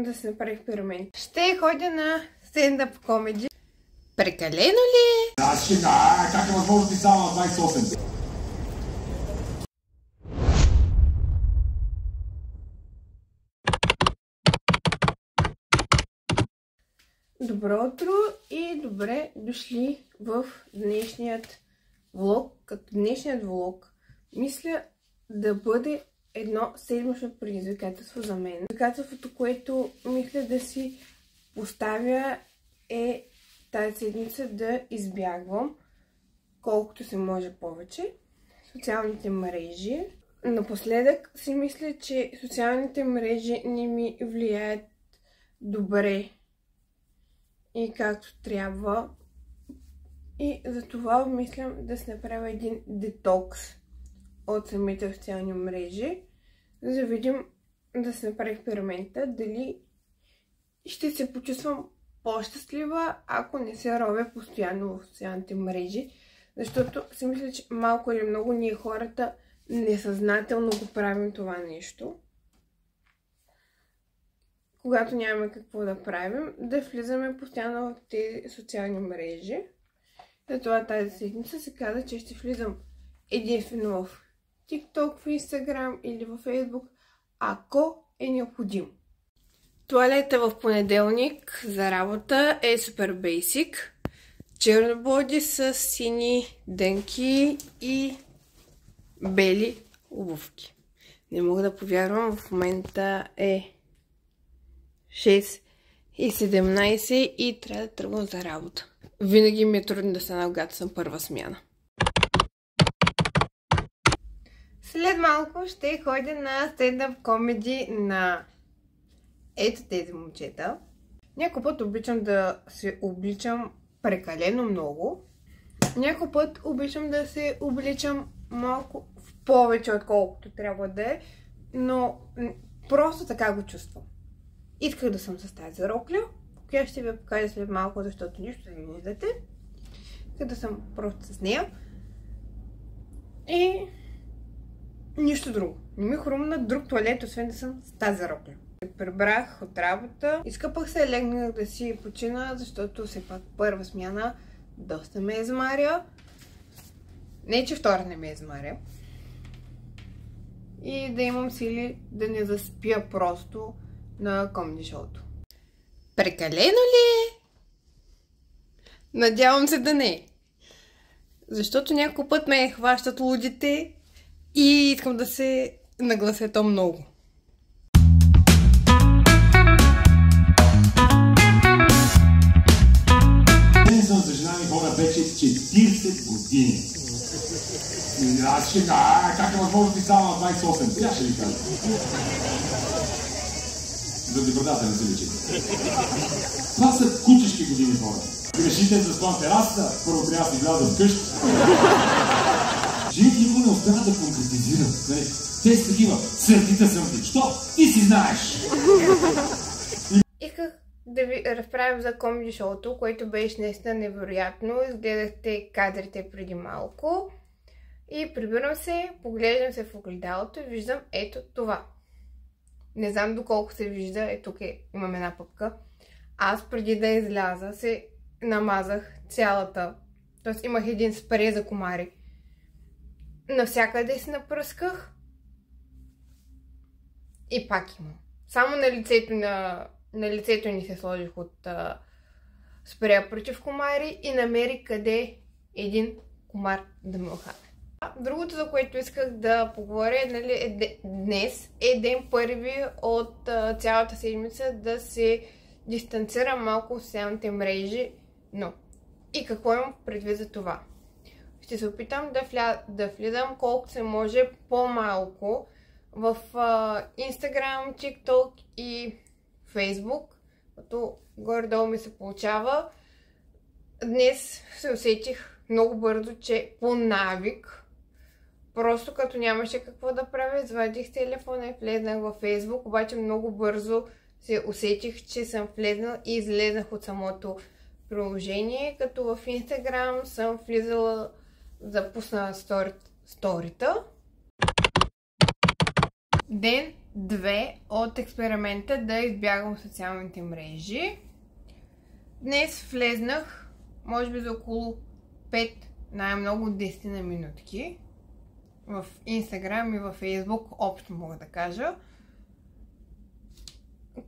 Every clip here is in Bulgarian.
да се направи експеримент. Ще ходя на стендъп комеди. Прекалено ли е? Как е възможно ти само на 28? Добро утро и добре дошли в днешният влог. Като днешният влог мисля да бъде едно седмично предизвикателство за мен. Предизвикателството, което мисля да си поставя е тази седмица да избягвам колкото се може повече социалните мрежи. Напоследък си мисля, че социалните мрежи не ми влияят добре и както трябва. И затова мислям да се направя един детокс от самите социални мрежи, за да видим, да се направи експеримента, дали ще се почувствам по-щастлива, ако не се ровя постоянно в социалните мрежи, защото си мисля, че малко или много ние хората несъзнателно го правим това нещо. Когато нямаме какво да правим, да влизаме постоянно в тези социални мрежи. Затова тази седмица се каза, че ще влизам единствено в TikTok, в Instagram или в Facebook, ако е необходимо. Тоалета в понеделник за работа е супер бейсик. Черно боди с сини дънки и бели обувки. Не мога да повярвам, в момента е 6:17 и трябва да тръгвам за работа. Винаги ми е трудно да стана, когато съм първа смяна. След малко ще ходя на стендъп комеди на ето тези момчета. Някой път обичам да се обличам прекалено много. Някой път обичам да се обличам малко в повече, отколкото трябва да е. Но просто така го чувствам. Исках да съм с тази рокля, която ще ви покажа след малко, защото нищо не виждате. Исках да съм просто с нея. И нищо друго. Не ми хрумна друг тоалет, освен да съм с тази рокля. Прибрах от работа. Изкъпах се, легнах да си почина, защото все пак първа смяна доста ме измаря. Не, че втора не ме измаря. И да имам сили да не заспя просто на комеди шоуто. Прекалено ли е? Надявам се да не е. Защото някой път ме хващат лудите и искам да се наглася то много. Не съм за жена ми хора вече 40 години. Аз ще как е възможно ти само на 28? Тя ще ви кажа. Заради брадата не се личи. Това са кучешки години хора. Грешите за спон терасата, първо трябва да си гледа вкъщи. Жените никога не успяват да конкретизират. Те са такива, сърдита съм ти. Що? Ти си знаеш! Исках да ви разправям за комеди шоуто, което беше наистина невероятно. Изгледахте кадрите преди малко. И прибирам се, поглеждам се в огледалото и виждам ето това. Не знам доколко се вижда, тук имам една пъпка. Аз преди да изляза се намазах цялата, т.е. имах един спрей за комари. Навсякъде се напръсках и пак имам. Само на лицето ни се сложих от спрея против комари и намерих къде един комар да ме ухапе. Другото, за което исках да поговоря, днес е ден първи от цялата седмица да се дистанцирам малко от социалните мрежи, но и какво имам предвид за това? Ще се опитам да влизам колкото се може по-малко в Instagram, TikTok и Facebook, като горе-долу ми се получава. Днес се усетих много бързо, че по навик, просто като нямаше какво да правя, извадих телефона и влезнах във Facebook, обаче много бързо се усетих, че съм влезнала и излезнах от самото приложение, като в Instagram съм влизала да пусна сторита. Ден 2 от експеримента да избягам социалните мрежи. Днес влезнах, може би за около 5, най-много 10 на минутки в Instagram и в Facebook, общо мога да кажа.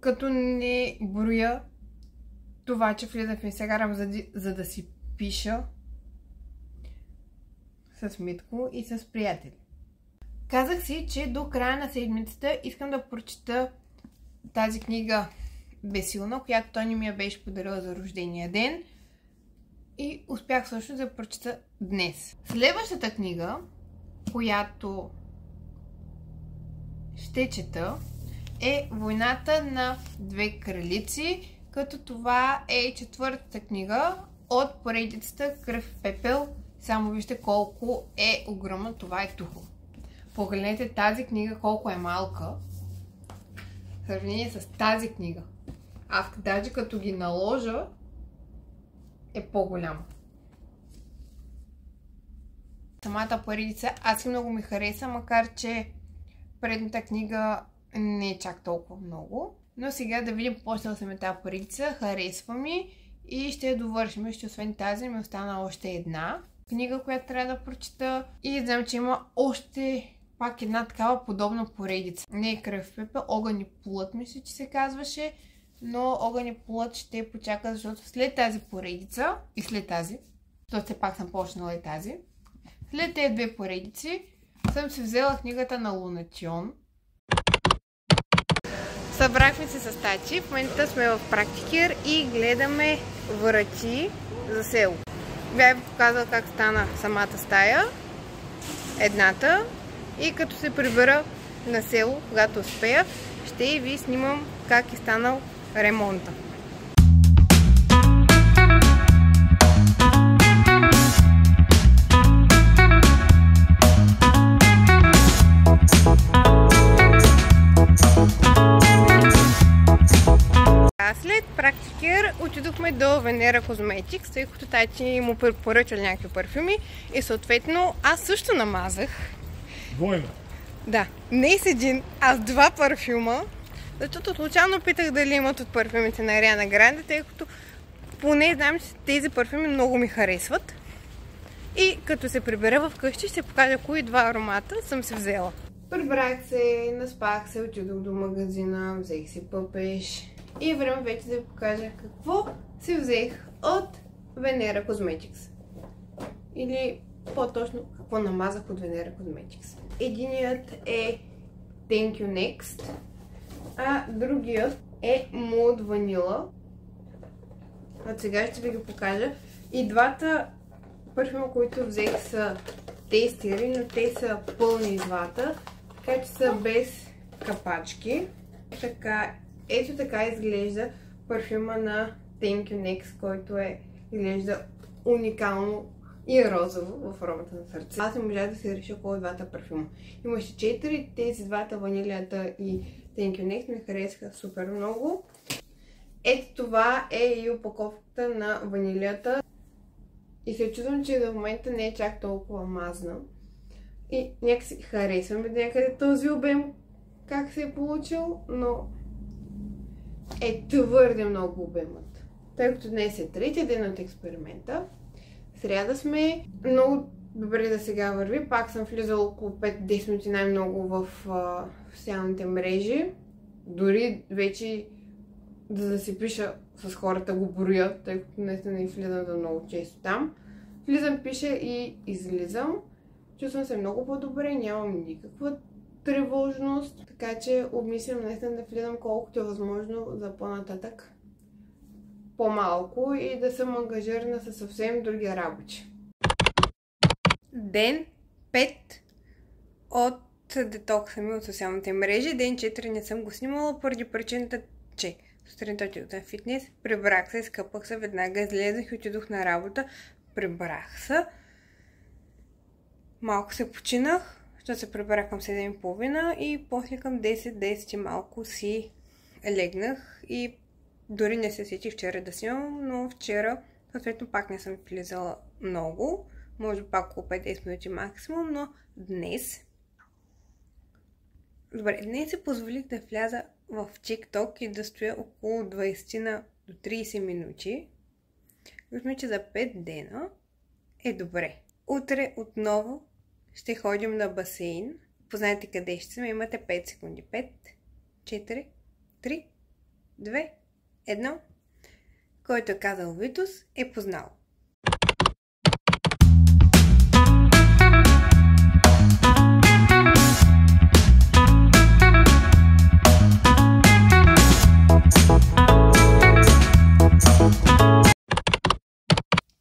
Като не броя това, че влизам в Instagram, за да си пиша с Митко и с приятели. Казах си, че до края на седмицата искам да прочета тази книга Безсилна, която той не ми я беше подарила за рождения ден. И успях също да прочета днес. Следващата книга, която ще чета, е Войната на две кралици, като това е четвъртата книга от поредицата Кръв и пепел. Само вижте колко е огромна, това е тухло. Погледнете тази книга колко е малка в сравнение с тази книга. Аз даже като ги наложа е по-голяма. Самата поредица аз и много ми хареса, макар че предната книга не е чак толкова много. Но сега да видим какво ще остане тази поредица. Харесва ми и ще я довършим. Ще освен тази ми остана още една книга, която трябва да прочета. И знам, че има още пак една такава подобна поредица. Не е Кръв и пепел, Огън и плът, мисля, че се казваше. Но Огън и плът ще почака, защото след тази поредица и след тази, защото все пак съм почнала и тази, след тези две поредици съм си взела книгата на Лунатион. Събрахме се с Тачи, в момента сме в Практикер и гледаме Врати за село. Бях ви показала как стана самата стая, едната, и като се прибера на село, когато успея, ще ви снимам как е станал ремонта. След Практикер отидохме до Венера Cosmetics, тъй като Тати му поръчали някакви парфюми и съответно аз също намазах. Двойно? Да, не с един, а с два парфюма, защото случайно питах дали имат от парфюмите на Ариана Гранде, тъй като поне знам, че тези парфюми много ми харесват. И като се прибера вкъщи, ще покажа кои два аромата съм си взела. Прибрах се, наспах се, отидох до магазина, взех си пъпеш. И е време вече да ви покажа какво си взех от Venera Cosmetics. Или по-точно какво намазах от Venera Cosmetics. Единият е Thank You Next, а другият е Mood Vanilla. От сега ще ви ги покажа. И двата парфюма, които взех, са тестери, но те са пълни двата, така че са без капачки. Така, ето така изглежда парфюма на Thank You Next, който изглежда уникално и розово в формата на сърце. Аз не можах да се реша кой от двата парфюма. Имаше 4, тези двата, ванилията и Thank You Next, ми харесаха супер много. Ето това е и опаковката на ванилията. И се чудвам, че до момента не е чак толкова мазна. И някакси харесвам до някъде този обем, как се е получил, но е твърде много обемът. Тъй като днес е третия ден от експеримента, сряда сме, много добре да сега върви, пак съм влизала около 5-10 минути най-много в социалните мрежи. Дори вече да си пиша с хората го броя, тъй като наистина не влизам за много често там. Влизам, пиша и излизам. Чувствам се много по-добре, нямам никаква тревожност, така че обмислям наистина да влизам колкото е възможно за по-нататък по-малко и да съм ангажирана със съвсем други работи. Ден 5 от детокса ми от социалните мрежи. Ден 4 не съм го снимала поради причината, че сутринта отидох на фитнес, прибрах се, изкъпах се, веднага излезах и отидох на работа, прибрах се. Малко се починах, защото се прибрах към 7:30 и после към 10 и малко си легнах и дори не се сетих вчера да снимам, но вчера съответно пак не съм влизала много, може пак около 5-10 минути максимум, но днес Добре, днес си позволих да вляза в TikTok и да стоя около 20 до 30 минути. Мисля, че за 5 дена е добре. Утре отново ще ходим на басейн. Познайте къде ще сме. Имате 5 секунди. 5, 4, 3, 2, 1. Който е казал Витус, е познал.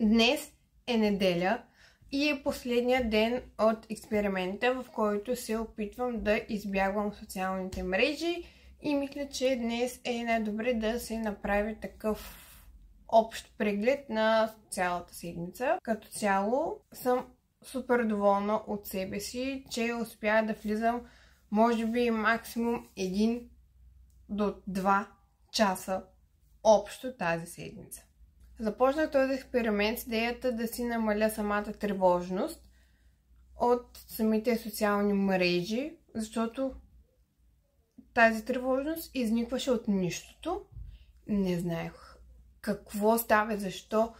Днес е неделя и е последният ден от експеримента, в който се опитвам да избягвам социалните мрежи и мисля, че днес е най-добре да се направи такъв общ преглед на цялата седмица. Като цяло съм супер доволна от себе си, че успях да влизам може би максимум 1 до 2 часа общо тази седмица. Започнах този експеримент с идеята да си намаля самата тревожност от самите социални мрежи, защото тази тревожност изникваше от нищото. Не знаех какво става, защо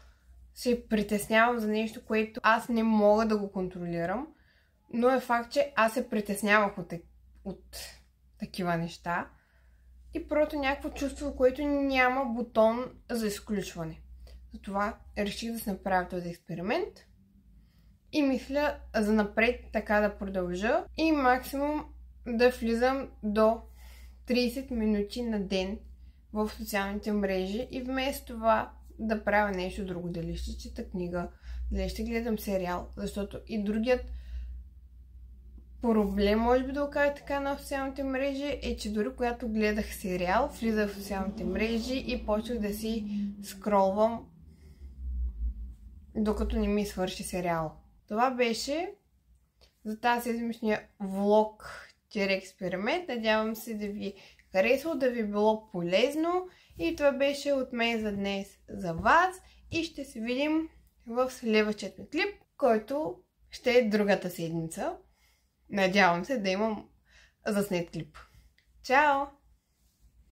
се притеснявам за нещо, което аз не мога да го контролирам, но е факт, че аз се притеснявах от такива неща и просто някакво чувство, което няма бутон за изключване. Затова реших да се направя този експеримент и мисля за напред така да продължа и максимум да влизам до 30 минути на ден в социалните мрежи и вместо това да правя нещо друго. Дали ще чета книга, дали ще гледам сериал, защото и другият проблем, може би да го кажа така, на социалните мрежи е, че дори когато гледах сериал, влизах в социалните мрежи и почнах да си скролвам докато не ми свърши сериал. Това беше за тази седмичния влог-експеримент. Надявам се да ви харесало, да ви било полезно. И това беше от мен за днес за вас. И ще се видим в следващия ми клип, който ще е другата седмица. Надявам се да имам заснет клип. Чао!